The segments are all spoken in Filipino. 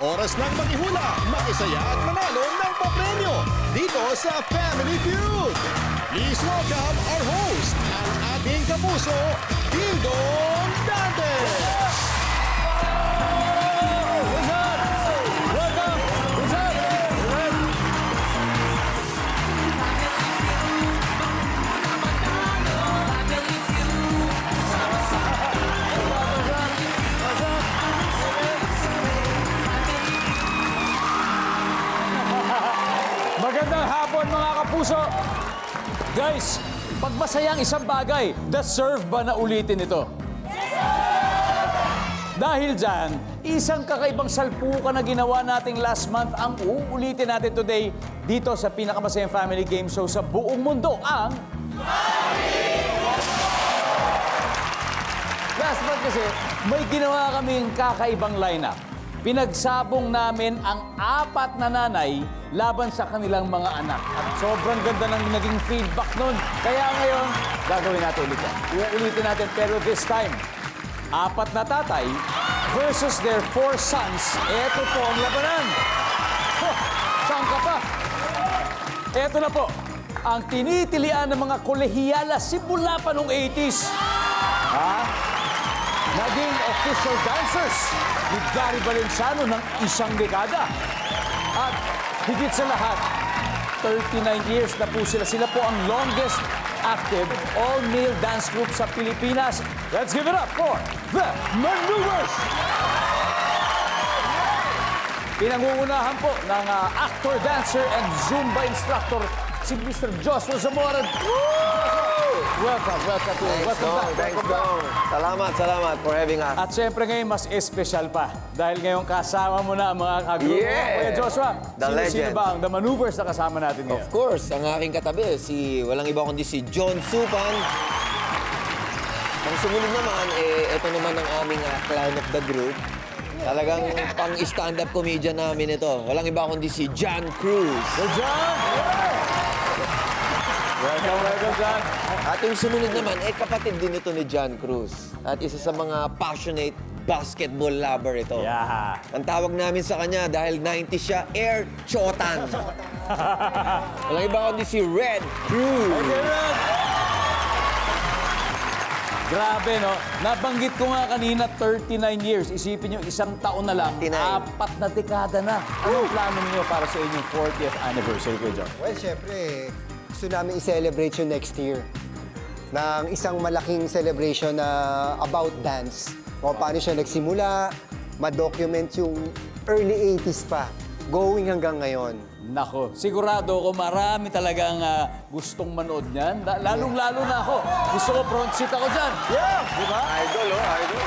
Oras ng maghihula, makisaya at manalo ng papremyo dito sa Family Feud. Please welcome our host, ang ating kapuso, Dingdong Dante. Magandang hapon mga kapuso! Guys, pag masayang isang bagay, deserve ba na ulitin ito? Dahil dyan, isang kakaibang salpukan na ginawa nating last month ang uulitin natin today dito sa pinakamasayang family game show sa buong mundo, ang... Last month kasi, may ginawa kaming kakaibang lineup. Pinagsabong namin ang 4 na nanay laban sa kanilang mga anak. At sobrang ganda ng naging feedback nun. Kaya ngayon, gagawin natin ulit yan. Uulitin natin, pero this time, 4 na tatay versus their 4 sons. Ito po ang labanan. Huh, saan ka pa? Ito na po, ang tinitilian ng mga kolehiyala simula pa nung 80s. Ha? Naging official dancers ni Gary Valenciano ng isang dekada. At higit sa lahat, 39 years na po sila. Sila po ang longest active all-male dance group sa Pilipinas. Let's give it up for the Maneuvers! Pinangungunahan po ng actor, dancer, and Zumba instructor si Mr. Joshua Zamora. Welcome to Thanks, Dong. Salamat for having us. At syempre ngayon, mas espesyal pa. Dahil ngayon kasama mo na ang mga kagrupo. Yeah! Kuya Joshua, The sino legend. ba ang The Maneuvers na kasama natin ngayon? Of course, ang aking katabi, walang iba kundi si John Supan. Ang sumunod naman, ito naman ang aming clown of the group. Talagang pang-stand-up comedian namin ito. Walang iba kundi si John Cruz. Good job! Welcome, John. At yung sumunod naman, kapatid din ito ni John Cruz. At isa sa mga passionate basketball lover ito. Yeah. Ang tawag namin sa kanya dahil 90 siya, Air Chotan. Walang iba kundi si Red Cruz. Okay, Red. Grabe, no? Nabanggit ko nga kanina, 39 years. Isipin nyo, isang taon na lang, 39. 4 na dekada na. Anong plano niyo para sa inyong 40th anniversary, Kuya John? Well, syempre, gusto namin i-celebrate yung next year ng isang malaking celebration na about dance. Kung paano siya nagsimula, ma-document yung early 80s pa, going hanggang ngayon. Nako, sigurado ako marami talagang gustong manood niyan. Lalong-lalo na ako. Gusto ko front seat ako dyan. Yeah! Di ba? Idol, idol.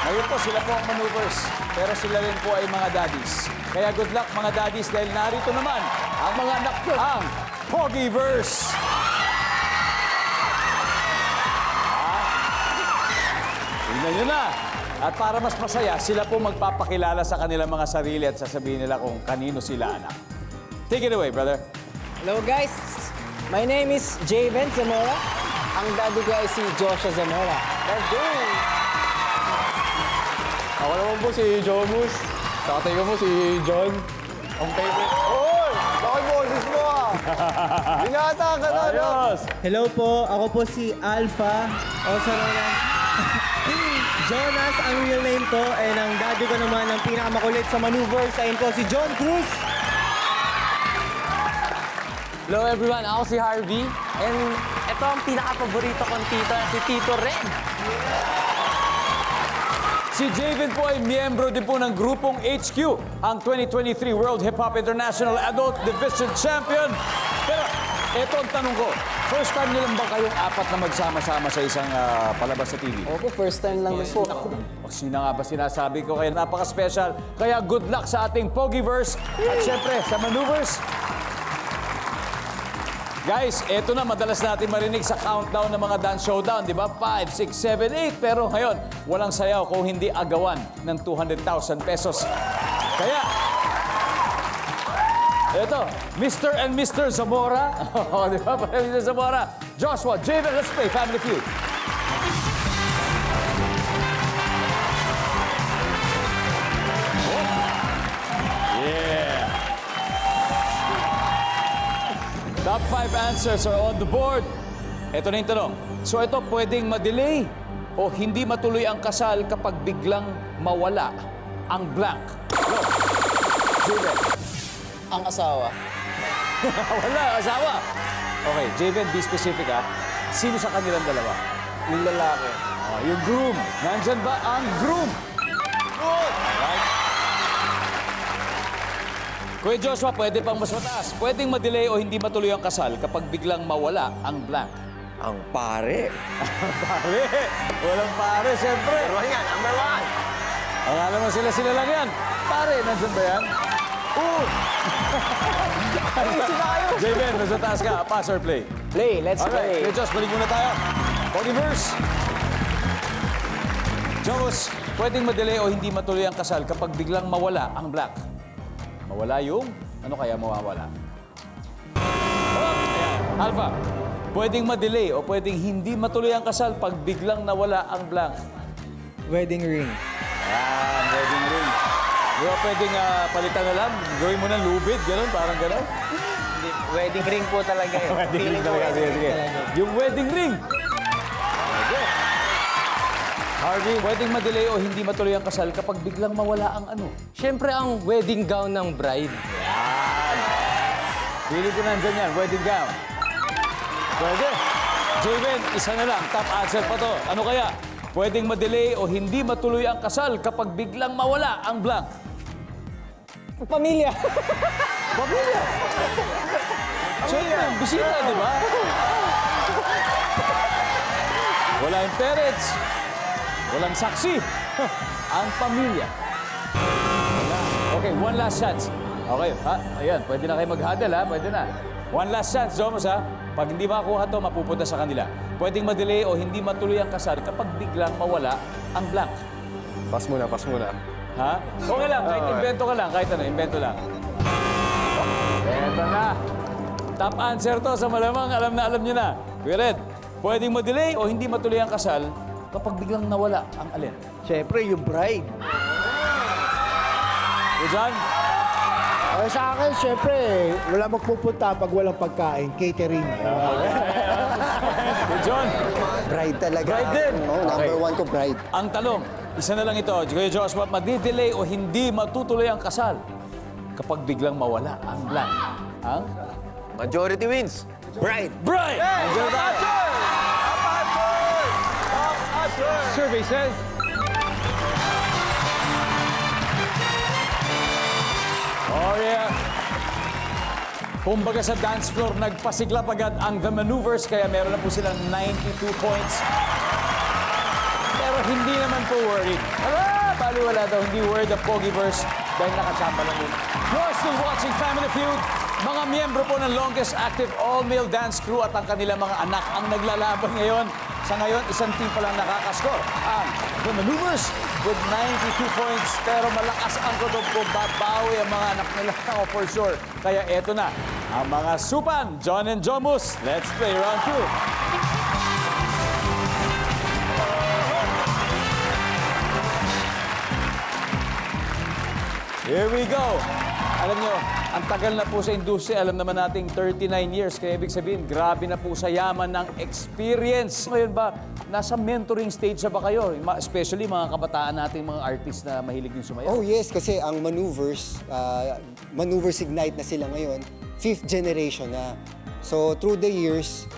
Ngayon po, sila po ang maneuvers. Pero sila rin po ay mga daddies. Kaya good luck mga daddies dahil narito naman ang mga anak ko, ang Pogiverse. Tingnan nyo na. At para mas masaya, sila po magpapakilala sa kanilang mga sarili at sasabihin nila kung kanino sila anak. Take it away, brother. Hello guys, my name is Javen Zamora. Ang daddy ko ay si Joshua Zamora. Let's go! Ako naman po si Jomus. Tatay ko po si John. Ang favorite. Oy! Bakit boses mo ah? Binata ka na, no? Ayos! Hello po, ako po si Alpha. Also known as Jonas, ang real name ko. And ang daddy ko naman, ang pinakamakulit sa maneuvers, ayun po si John Cruz. Hello everyone, ako si Harvey. And ito ang pinaka-paborito kong tita, si Tito Red. Si Javen po ay miyembro din po ng grupong HQ, ang 2023 World Hip Hop International Adult Division Champion. Pero ito ang tanong ko, first time niyo lang ba kayong 4 na magsama-sama sa isang palabas sa TV? Opo, first time lang po. Sino nga ba sinasabi ko kaya napaka-special? Kaya good luck sa ating Pogiverse at syempre sa Maneuvers. Guys, eto na, madalas natin marinig sa countdown ng mga dance showdown, di ba? 5, 6, 7, 8. Pero ngayon, walang sayaw kung hindi agawan ng 200,000 pesos. Kaya, eto, Mr. and Mr. Zamora. O, di ba? Mr. Zamora. Joshua, Javen, let's play Family Feud. Top 5 answers are on the board. Ito na yung tanong. So ito, pwedeng ma-delay o hindi matuloy ang kasal kapag biglang mawala ang blank. Go. Javen. Ang asawa. Wala, asawa. Okay, Javen, be specific ha. Sino sa kanilang dalawa? Yung lalaki. Oh, yung groom. Nandyan ba ang groom? Alright. Kuya Joshua, pwede pang mas mataas. Pwedeng ma-delay o hindi matuloy ang kasal kapag biglang mawala ang blank. Ang pare. Pare! Walang pare, siyempre. Number one. Akala mo sila lang yan. Pare, nandyan ba yan? Oo! Javen, nasa taas ka. Pass or play? Play, let's Alright, Kuya Josh, balik muna tayo. Pogiverse. Jomos, pwedeng ma-delay o hindi matuloy ang kasal kapag biglang mawala ang black. Mawala yung... Ano kaya mawawala? Oh, ayan. Alpha, pwedeng ma-delay o pwedeng hindi matuloy ang kasal pag biglang nawala ang blank. Wedding ring. Ayan, wedding ring. Di ba pwedeng palitan na lang? Gawin mo ng lubid, gano'n, parang gano'n? Wedding ring po talaga eh. Wedding ring talaga, sige. Yung wedding ring. Okay. Harvey, pwedeng ma-delay o hindi matuloy ang kasal kapag biglang mawala ang ano? Siyempre ang wedding gown ng bride. Pili ko nandyan yan, wedding gown. Pwede. Javen, isa na lang, top answer pa to. Ano kaya? Pwedeng ma-delay o hindi matuloy ang kasal kapag biglang mawala ang blank. Pamilya. Pamilya. Siyempre, bisita, di ba? Wala yung parents. Walang saksi. Ang pamilya. Wala. Okay, one last chance. Okay, ha? Ayan, pwede na kayo mag-huddle, ha? Pwede na. One last chance, Jomos, ha? Pag hindi makuha to, mapupunta sa kanila. Pwedeng ma-delay o hindi matuloy ang kasal kapag biglang mawala ang blank. Pass muna. Ha? Okay lang, kahit invento ka lang, kahit ano, invento lang. Eto na. Top answer to sa malamang, alam nyo na. Kuya Red, pwedeng ma-delay o hindi matuloy ang kasal kapag biglang nawala ang alin. Siyempre, yung bride. Kuya John? Sa akin, syempre, wala magpupunta pag walang pagkain. Catering. Kuya John? Bride talaga. Bride din. Oo, number one ko, bride. Ang talong, isa na lang ito. Kuya Joshua, madi-delay o hindi matutuloy ang kasal kapag biglang mawala ang blank. Ang? Majority wins. Bride. Bright! Nandiyan na tayo. Survey says... Oh yeah. Kumbaga sa dance floor, nagpasiglap agad ang The Maneuvers, kaya meron na po silang 92 points. Pero hindi naman po worried. Baliwala daw, hindi worried ang Pogiverse dahil nakachamba lang yun. You're still watching Family Feud. Mga miyembro po ng longest active all-male dance crew at ang kanilang mga anak ang naglalaban ngayon. Sa ngayon, isang team pa lang nakakascore. Ang The Maneuvers with 92 points. Pero malakas ang kutob ko, babawi ang mga anak nila for sure. Kaya eto na, ang mga Supan, John and Jomus. Let's play round 2. Here we go. Alam nyo, ang tagal na po sa industriya. Alam naman nating 39 years. Kaya ibig sabihin, grabe na po sa yaman ng experience. Ngayon ba, nasa mentoring stage na ba kayo? Especially mga kabataan nating mga artists na mahilig din sumayaw. Oh yes, kasi ang Maneuvers, Maneuvers Ignite na sila ngayon, 5th generation na. So through the years,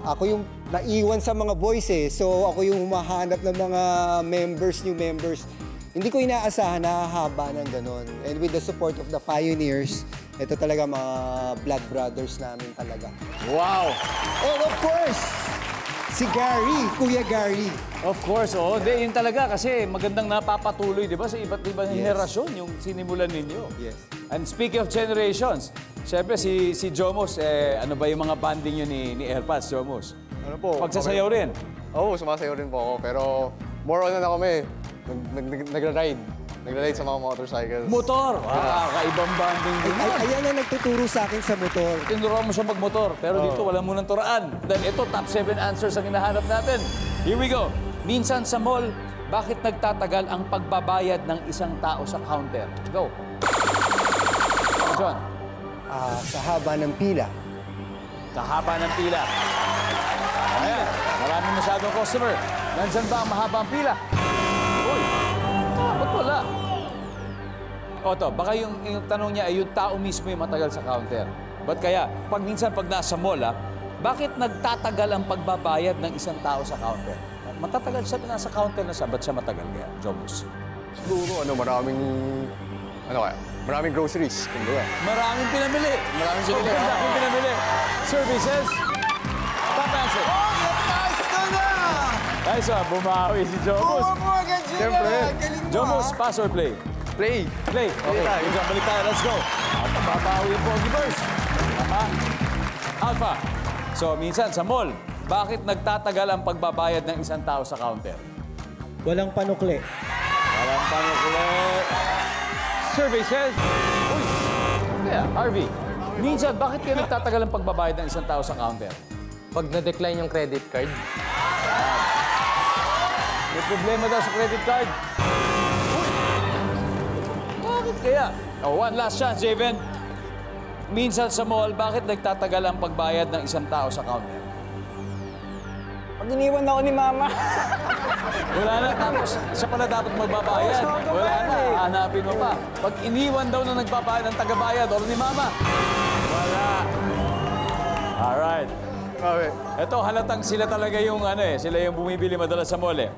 ako yung naiwan sa mga boys eh. So ako yung humahanap ng mga members, new members. Hindi ko inaasahan na hahaba ng ganon. And with the support of the pioneers, ito talaga mga blood brothers namin talaga. Wow! And of course, si Gary, Kuya Gary. Of course, oo. Yun talaga kasi magandang napapatuloy, di ba? Sa iba't ibang henerasyon yung sinimulan ninyo. Yes. And speaking of generations, syempre si Jomos, ano ba yung mga banding yun ni Airpads, Jomos? Ano po? Pagsasayaw rin. Oo, sumasayaw rin po ako. Pero more on na kami. Nagra-ride. Nagra-ride sa mga motorcycles. Motor! Wow, kaibang banding din. Ayan ang nagtuturo sa akin sa motor. Tinuruan mo siya magmotor, pero dito wala mo ng turaan. Dahil ito, top 7 answers ang hinahanap natin. Here we go. Minsan sa mall, bakit nagtatagal ang pagbabayad ng isang tao sa counter? Go. John. Sa haba ng pila. Kahaba ng pila. Ayan, maraming masyadong customer. Nandyan ba ang mahabang pila? Uy, ba't wala? O to, baka yung tanong niya ay yung tao mismo yung matagal sa counter. Ba't kaya? Minsan pag nasa mall, bakit nagtatagal ang pagbabayad ng isang tao sa counter? Matatagal siya nasa counter na siya, ba't siya matagal kaya? Jobus. Siguro, maraming groceries. Kumbaga. Maraming pinamili. Maraming So, pinamili. ganda kung pinamili. Services. Top answer. Nice one. Bumawi si Jobus. Siyempre. Jobus, pass or play? Play. Play. Okay, good job. Balik tayo. Let's go. At babawi po ang first. Tama. Alpha. So, minsan sa mall, bakit nagtatagal ang pagbabayad ng isang tao sa counter? Walang panukli. Walang panuklit. Survey says... Uy! Kaya, RV, minsan, bakit kayo nagtatagal ang pagbabayad ng isang tao sa counter? Pag na-decline yung credit card, May problema daw sa credit card. Uy! Bakit kaya? Oh, one last chance, Javen. Minsan sa mall, bakit nagtatagal ang pagbayad ng isang tao sa counter? Pag iniwan ako ni Mama. Wala na, tapos siya pala dapat magbabayad. Wala na, hanapin mo pa. Pag iniwan daw na nagbabayad ng tagabayad o ni Mama, wala. Alright. Grabe. Ito, halatang sila talaga yung sila yung bumibili madalas sa mall eh.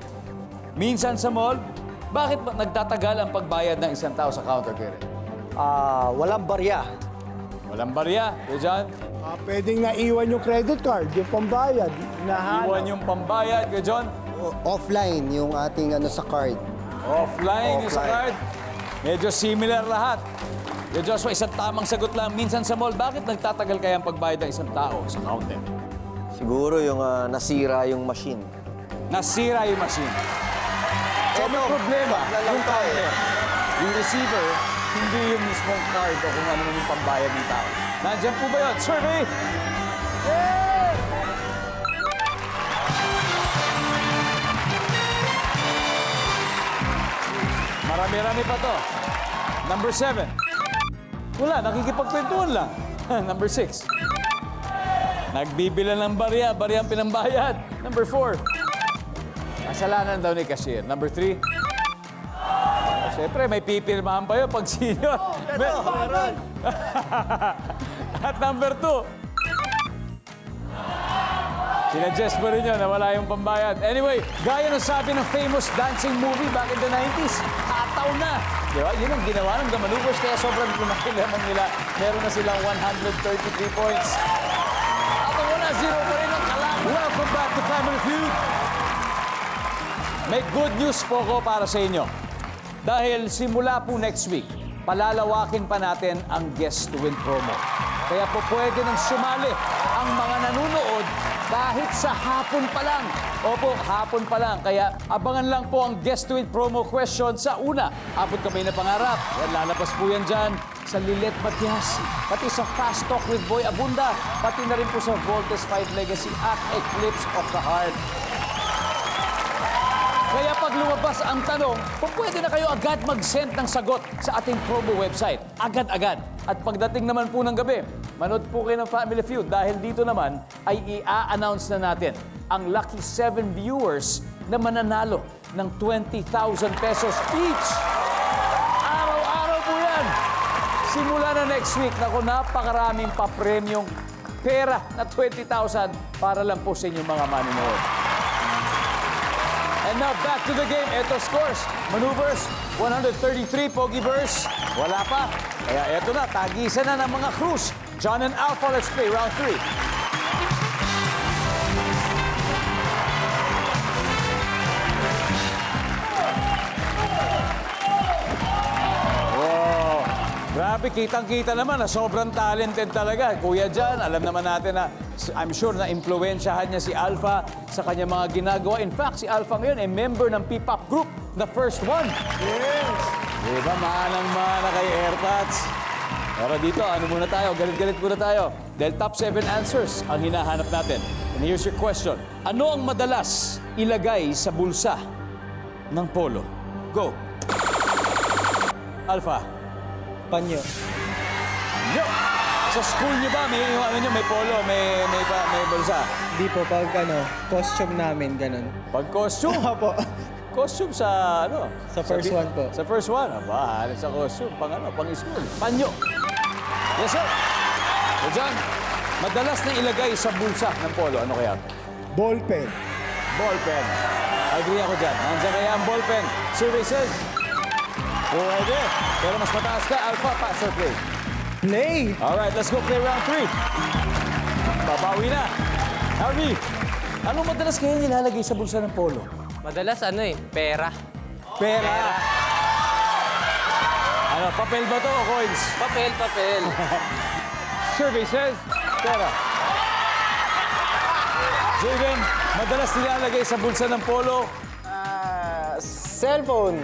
Minsan sa mall, bakit ba nagtatagal ang pagbayad ng isang tao sa counter, Kere? Walang barya. Walang barya, kuya John. Pwedeng naiwan yung credit card, yung pambayad. Nahanap. Iwan yung pambayad, kuya John. Offline yung ating sa card. Offline yung sa card. Medyo similar lahat. Kuya Joshua, isang tamang sagot lang. Minsan sa mall, bakit nagtatagal kaya ang pagbayad ng isang tao sa counter? Siguro yung nasira yung machine. Nasira yung machine. So may problema yung counter. Yung receiver, hindi yung mismong card o kung ano yung pambayad ng tao. Nandiyan po ba yun? Survey! Marami-rami pa to. Number 7. Wala, nakikipagkwentuhan lang. Number 6. Nagbibila ng barya ang pinambayad. Number 4. Kasalanan daw ni cashier. Number 3. Siyempre, may pipirmahan pa yun pag senior. Meron. At number 2. Sinadjust mo rin yun na wala yung pambayad. Anyway, gaya ng sabi ng famous dancing movie back in the 90s, hataw na. Di ba? Yun ang ginawa ng The Maneuvers, kaya sobrang lumakilaman nila. Meron na silang 133 points. At ang 1-0 pa rin ang kalaban. Welcome back to Family Feud. May good news po ko para sa inyo. Dahil simula po next week, palalawakin pa natin ang Guest to Win promo. Kaya po pwede nang sumali ang mga nanunood kahit sa hapon pa lang. Opo, hapon pa lang. Kaya abangan lang po ang Guest to Win promo question sa una. Abot kami na pangarap. Yan, lalabas po yan dyan sa Lilet Matias, pati sa Fast Talk with Boy Abunda, pati na rin po sa Voltes 5 Legacy at Eclipse of the Heart. Kaya pag lumabas ang tanong, pwede na kayo agad mag-send ng sagot sa ating promo website. Agad-agad. At pagdating naman po ng gabi, manood po kayo ng Family Feud dahil dito naman ay i-announce na natin ang lucky 7 viewers na mananalo ng 20,000 pesos each. Araw-araw po yan. Simula na next week, napakaraming pa-premium pera na 20,000 para lang po sa inyong mga manonood. And now, back to the game. Ito scores. Maneuvers, 133. Pogiverse, wala pa. Kaya eto na, tagisan na ng mga Cruz. John and Alpha, let's play round 3. Wow. Grabe, kitang-kita naman na sobrang talented talaga. Kuya John, alam naman natin na I'm sure na impluwensyahan niya si Alpha sa kanyang mga ginagawa. In fact, si Alpha ngayon ay member ng P-Pop Group, the first one. Yes! Diba, manang-mana kay AirPods. Pero dito, ano muna tayo? Galit-galit muna tayo. Dahil top 7 answers ang hinahanap natin. And here's your question. Ano ang madalas ilagay sa bulsa ng polo? Go! Alpha. Panyo. Yo! Sa school niyo ba, may, yung, ano niyo, may polo, may bulsa? Hindi po, pag costume namin, ganun. Pag costume? Opo. Costume sa ano? Sa first one po. Sa first one? Aba, sa costume. Pang ano? Pang school. Panyo. Yes, sir. O dyan, madalas na ilagay sa bulsa ng polo. Ano kaya? Ballpen. Ballpen. Agree ako dyan. Nandiyan kaya ang ballpen. Survey says. Pwede. Pero mas mataas ka, Alpha, pass or play? Play! Alright, let's go play round 3. Babawi na. Harvey, anong madalas kaya nilalagay sa bulsa ng polo? Madalas pera. Pera. Ano, papel ba to o coins? Papel. Survey says, pera. Javen, madalas nilalagay sa bulsa ng polo. Cellphone.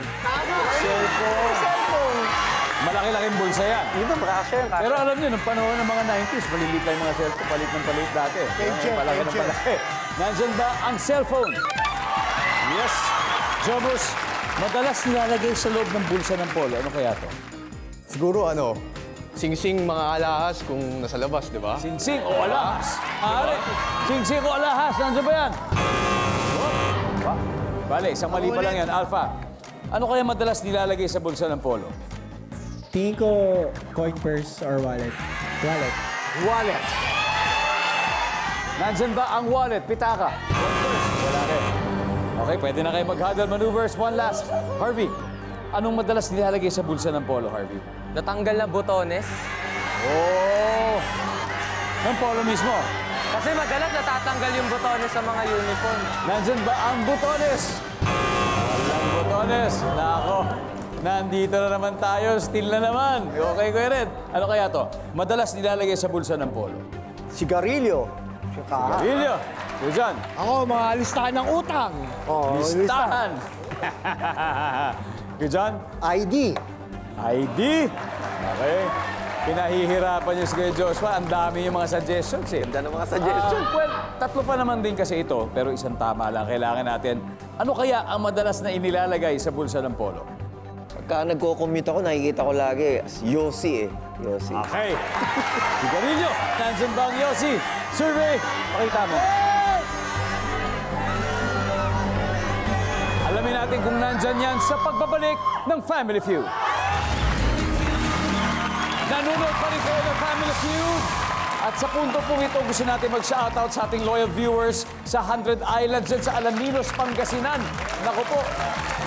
Malaki-laking bulsa yan. Dito, brasher. Pero alam niyo, nung panahon ng mga 90s, malilit lang yung mga cellphone, palit ng palit dati. Palaki ng palaki. Nandyan ba ang cellphone? Yes. Jobers, madalas nilalagay sa loob ng bulsa ng polo. Ano kaya to? Siguro sing-sing mga alahas kung nasa labas, di ba? Singsing o alahas? Ari, singsing o alahas, nandiyan ba yan? Bale, isang mali pa lang yan. Alpha, ano kaya madalas nilalagay sa bulsa ng polo? Tingin ko coin purse or wallet. Wallet. Wallet. Nandyan ba ang wallet? Pitaka. Wala rin. Okay, pwede na kayo mag-huddle maneuvers. One last. Harvey, anong madalas nilalagay sa bulsa ng polo, Harvey? Natanggal na botones. Oh! Ng polo mismo. Kasi madalas natatanggal yung botones sa mga uniform. Nandyan ba ang butones? Walang butones. Nako, nandito na naman tayo. Still na naman. Okay, Kuya Red. Ano kaya to? Madalas nilalagay sa bulsa ng polo. Sigarilyo. Garilio. Kuya John. Ako, mga listahan ng utang. Oh, Listahan. Kuya John. ID. ID. Okay. Pinahihirapan niyo si Kuya Joshua. Ang dami yung mga suggestions eh. Ganda ng mga suggestion. Well, tatlo pa naman din kasi ito, pero isang tama lang. Kailangan natin. Ano kaya ang madalas na inilalagay sa bulsa ng polo? Pagka nagko-commute ako, nakikita ko lagi, Yossi Yossi. Okay. Sigarilyo. Nandiyan ba ang Yossi? Survey. Pakita mo. Alamin natin kung nandyan yan sa pagbabalik ng Family Feud. Nanonood pa rin kayo ng Family Feud. At sa punto pong ito, gusto natin mag-shoutout sa ating loyal viewers sa 100 Islands dyan sa Alaminos, Pangasinan. Naku po,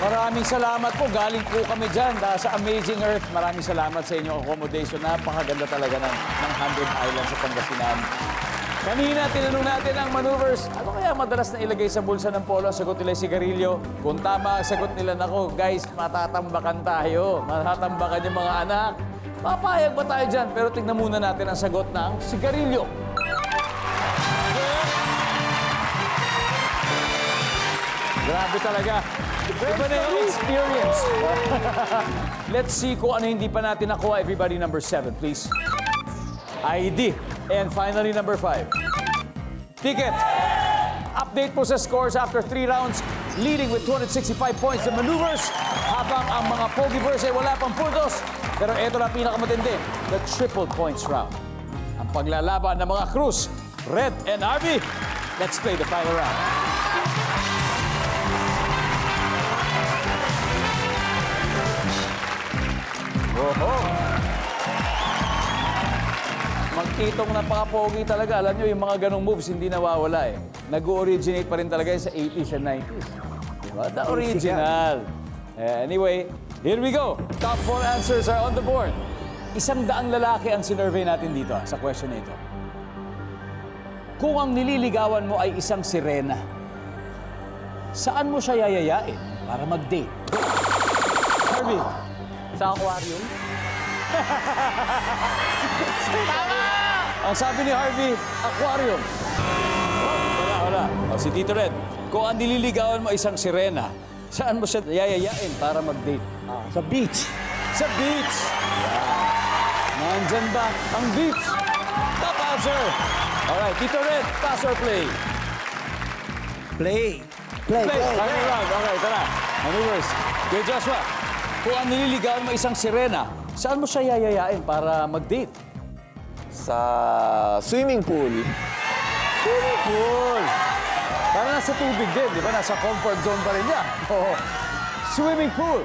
maraming salamat po. Galing po kami dyan sa Amazing Earth. Maraming salamat sa inyong accommodation. Napakaganda talaga ng 100 Islands sa Pangasinan. Kanina, tinanong natin ang maneuvers. Ano kaya madalas na ilagay sa bulsa ng polo? Sagot nila sigarilyo. Kung tama, sagot nila, nako, guys, matatambakan tayo. Matatambakan yung mga anak. Papayag ba tayo dyan? Pero tignan muna natin ang sagot ng sigarilyo. Grabe talaga. Iba na yung experience. Let's see kung ano hindi pa natin nakuha. Everybody, number 7, please. ID. And finally, number 5. Ticket. Update po sa scores after 3 rounds. Leading with 265 points the maneuvers. Habang ang mga Pogiverse ay wala pang puntos. Pero ito na pinakamatindi, the triple points round. Ang paglalaban ng mga Cruz, Red and Arby. Let's play the final round. Oho! Magtitong napaka-pogi talaga. Alam nyo, yung mga ganong moves hindi nawawala eh. Nag-originate pa rin talaga sa 80s and 90s. Diba? The original. Anyway, here we go. Top 4 answers are on the board. 100 lalaki ang sinurvey natin dito sa question na ito. Kung ang nililigawan mo ay isang sirena, saan mo siya yayayain para mag-date? Harvey. Sa aquarium. Ang sabi ni Harvey, aquarium. Wala. O, si Tito Red, kung ang nililigawan mo ay isang sirena, saan mo siya yayayain para mag-date? Sa beach. Sa beach. Yeah. Nandyan ba ang beach? Top answer. Alright, Tito Red, pass or play? Play. Play. Final round. Okay, ito na. Maneuvers. Kuya Joshua, kung ang nililigawan mo isang sirena, saan mo siya yayayain para mag-date? Sa swimming pool. Swimming pool. Parang nasa tubig din, di ba? Nasa comfort zone pa rin niya. Oo. Swimming pool.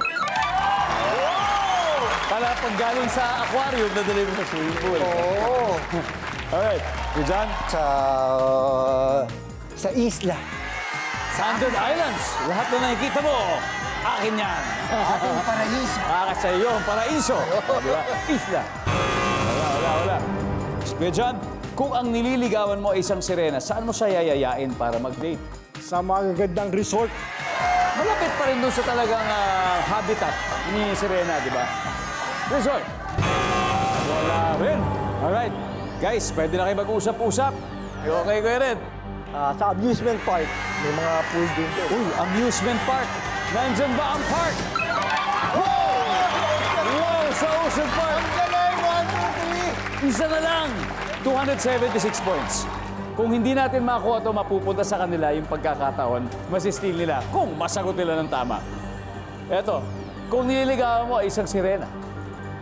Para pag galing sa aquarium, nadali mo sa swimming pool. Oo. Alright. You John? Sa isla. Sandon Islands. Lahat na nakikita mo, akin yan. Ating paraiso. Sa iyo, ang paraiso. Di ba? Isla. Wala. Kuya John, kung ang nililigawan mo ay isang sirena, saan mo siya yayayain para mag-date? Sa mga gagandang resort. Malapit pa rin doon sa talagang habitat ni sirena, di ba? Resort. Wala rin. Alright. Guys, pwede na kayo mag-usap-usap. Okay, Kuya Red? Sa amusement park. May mga pool din doon. Uy, amusement park. Nandyan ba ang park? Wow, sa Ocean Park. Isa na lang. 276 points. Kung hindi natin makuha ito, mapupunta sa kanila yung pagkakataon, masistil nila kung masagot nila ng tama. Eto, kung nililigawan mo ay isang sirena,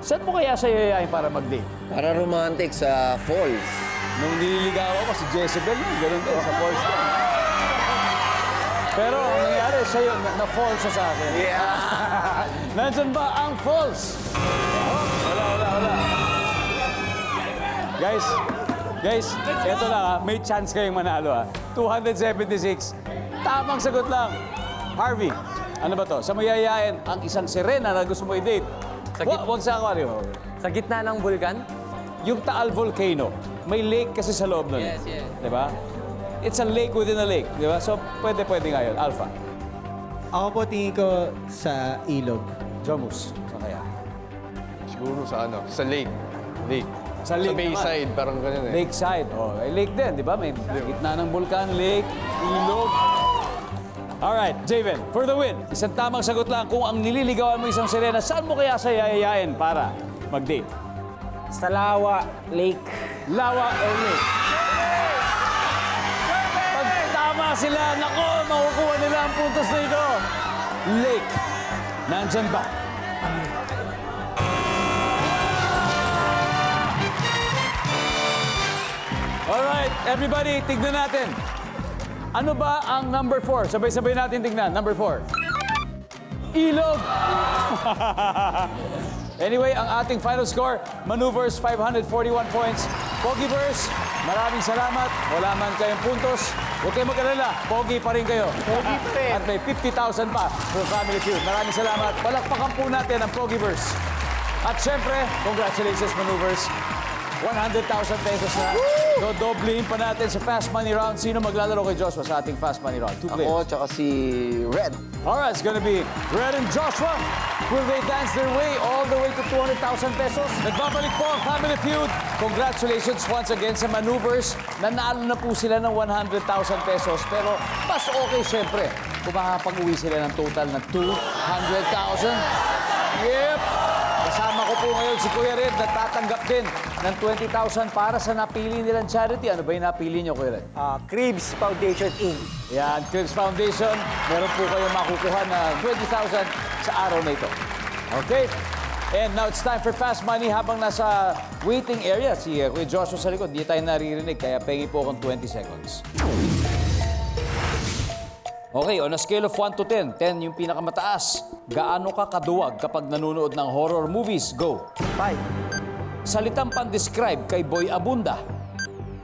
saan mo kaya siya yayain para mag-date? Para romantic sa falls. Nung nililigawan ko si Jezebel, ganoon din, sa falls din. Pero ang nangyari sa'yo, na-falls siya sa akin. Nandyan ba ang falls? Wala. Guys, eto na may chance kayong manalo 276. Tamang sagot lang. Harvey, ano ba to? Sa mayayain ang isang sirena na gusto mo i-date. Huwag sa aquarium. Sa gitna ng bulkan? Yung Taal Volcano, may lake kasi sa loob nun. Yes. Diba? It's a lake within a lake. Diba? So, pwede nga yun. Alpha. Ako po tingin ko sa ilog. Jomus. Saan kaya? Siguro sa sa lake. Lake. Sa lake bayside, parang ganyan eh. Lakeside. Oh, ay lake din, di ba? May gitna ng bulkan, lake, ilog. Alright, Javen, for the win. Isang tamang sagot lang. Kung ang nililigawan mo isang sirena, saan mo kaya siya yayayain para mag-date? Sa Lawa Lake. Lawa or lake? Pag tama sila, nako, makukuha nila ang puntos na ito. Lake. Nandyan ba? Alright, everybody, tignan natin. Ano ba ang number 4? Sabay-sabay natin tignan. Number 4. Ilog! Anyway, ang ating final score, Maneuvers 541 points. Pogiverse, maraming salamat. Wala man kayong puntos. Huwag kayong mag-alala, pogi pa rin kayo. Pogi pa rin. At may 50,000 pa for Family Feud. Maraming salamat. Palakpakan po natin ang Pogiverse. At syempre, congratulations, Maneuvers. 100,000 pesos na. Dodoblihin pa natin sa Fast Money Round. Sino maglalaro kay Joshua sa ating Fast Money Round? 2 players. Ako, tsaka si Red. Alright, it's gonna be Red and Joshua. Will they dance their way all the way to 200,000 pesos? Nagbabalik po ang Family Feud. Congratulations once again sa Maneuvers. Nanalo na po sila ng 100,000 pesos. Pero mas okay syempre kung makapag-uwi sila ng total na 200,000. Yep! Kasama ko po ngayon si Kuya Red na tatanggap din ng 20,000 para sa napili nilang charity. Ano ba yung napili niyo, Kuya Red? Cribs Foundation Inc. Yan, Cribs Foundation. Meron po kayo makukuha na 20,000 sa araw na ito. Okay? And now it's time for Fast Money. Habang nasa waiting area, si Kuya Joshua sa likod, di tayo naririnig, kaya pengi po akong 20 seconds. Okay, on a scale of 1 to 10, 10 yung pinakamataas. Gaano ka kaduwag kapag nanonood ng horror movies? Go! 5. Salitang pan-describe kay Boy Abunda.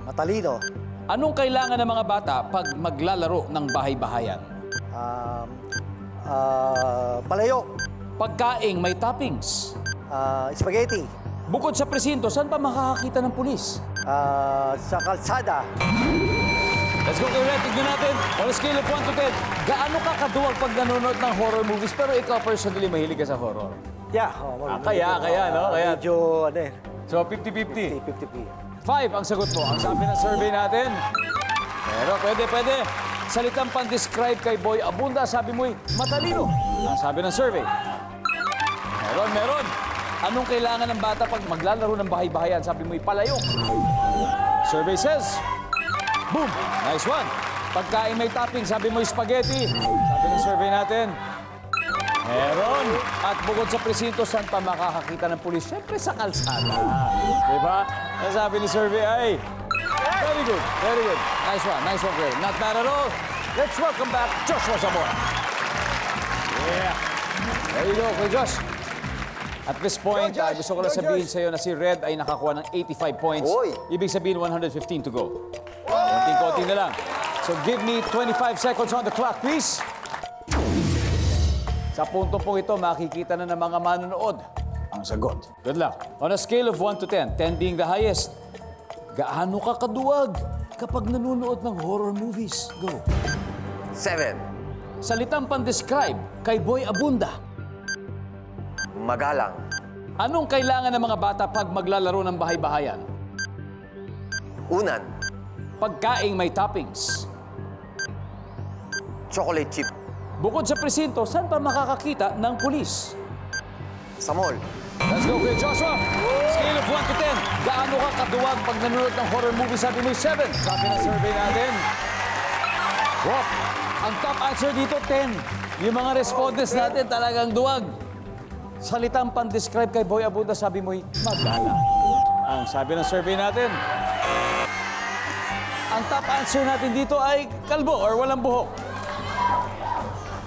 Matalino. Anong kailangan ng mga bata pag maglalaro ng bahay-bahayan? Palayok. Pagkaing may toppings. Spaghetti. Bukod sa presinto, saan pa makakakita ng pulis? Sa kalsada. Let's go kay Red. Tignan natin. On a scale of 1 to 10, gaano ka kaduwag pag nanonood ng horror movies? Pero ikaw personally mahilig ka sa horror. Yeah. Kaya, no? Kaya. Medyo, So, 50-50. 50-50. 5 ang sagot mo. Ang sabi ng survey natin. Pero pwede. Salitang pan-describe kay Boy Abunda, sabi mo'y matalino. Ang sabi ng survey. Meron. Anong kailangan ng bata pag maglalaro ng bahay-bahayan? Sabi mo'y palayok. Survey says, boom! Nice one. Pagkain may topping, sabi mo'y spaghetti. Sabi ng survey natin. Meron. At bukod sa presinto, saan pa makakakita ng pulis? Siyempre sa kalsada. Diba? Ang sabi ni survey ay, very good, very good. Nice one, Kuya. Not bad at all. Let's welcome back Joshua Zamora. Yeah. There you go, Kuya Josh. At this point, gusto ko lang sabihin sa'yo na si Red ay nakakuha ng 85 points. Oy. Ibig sabihin, 115 to go. Konting-konti na lang. So give me 25 seconds on the clock, please. Sa punto pong ito, makikita na ng mga manonood ang sagot. Good luck. On a scale of 1 to 10, 10 being the highest, gaano ka kaduwag kapag nanonood ng horror movies? Go. 7. Salitang pan-describe kay Boy Abunda. Magalang. Anong kailangan ng mga bata pag maglalaro ng bahay-bahayan? Unan. Pagkaing may toppings. Chocolate chip. Bukod sa presinto, saan pa makakakita ng pulis? Sa mall. Let's go, Kuya Joshua. Scale of 1 to 10. Gaano ka kaduwag pag nanonood ng horror movie? Sabi mo 7. Sabi ng survey natin. Wow. Ang top answer dito, 10. Yung mga respondents natin talagang duwag. Salitang pan-describe kay Boy Abunda, sabi mo'y magalang. Ang sabi ng survey natin. Ang top answer natin dito ay kalbo or walang buhok.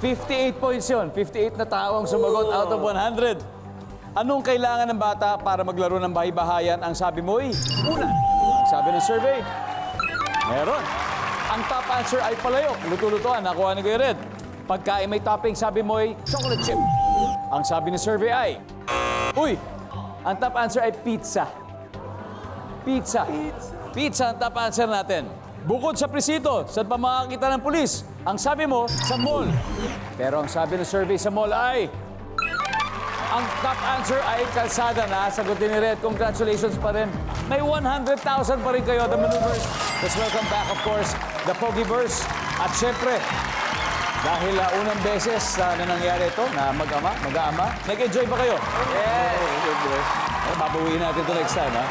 58 points yun. 58 na tao ang sumagot out of 100. Anong kailangan ng bata para maglaro ng bahay-bahayan? Ang sabi mo'y una. Ang sabi ng survey, meron. Ang top answer ay palayok. Luto-lutoan. Nakuha ni Kuya Red. Pagkain may topping, sabi mo'y chocolate chip. Ang sabi ni survey ay, uy, ang top answer ay pizza. Pizza. Pizza ang top answer natin. Bukod sa presinto, saan pa makakita ng pulis? Ang sabi mo, sa mall. Pero ang sabi ng survey sa mall ay, ang top answer ay kalsada na. Sagutin ni Red, congratulations pa rin. May 100,000 pa rin kayo, the maneuvers. Let's welcome back, of course, the Pogiverse. At syempre, dahil unang beses na nangyari ito, na mag-ama, nag-enjoy ba kayo? Yeah! Babawiin natin ito next time, ha?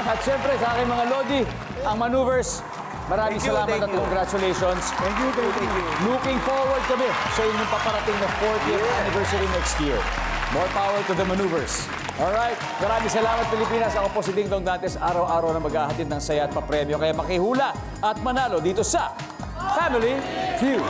At syempre, sa aking mga Lodi, ang maneuvers, maraming salamat at congratulations. Thank you. Looking forward kami sa inyong paparating na 40th anniversary next year. More power to the maneuvers. Alright, maraming salamat Pilipinas. Ako po si Ding Dong Dantes, araw-araw na maghahatid ng saya at papremyo. Kaya makihula at manalo dito sa Family Feud.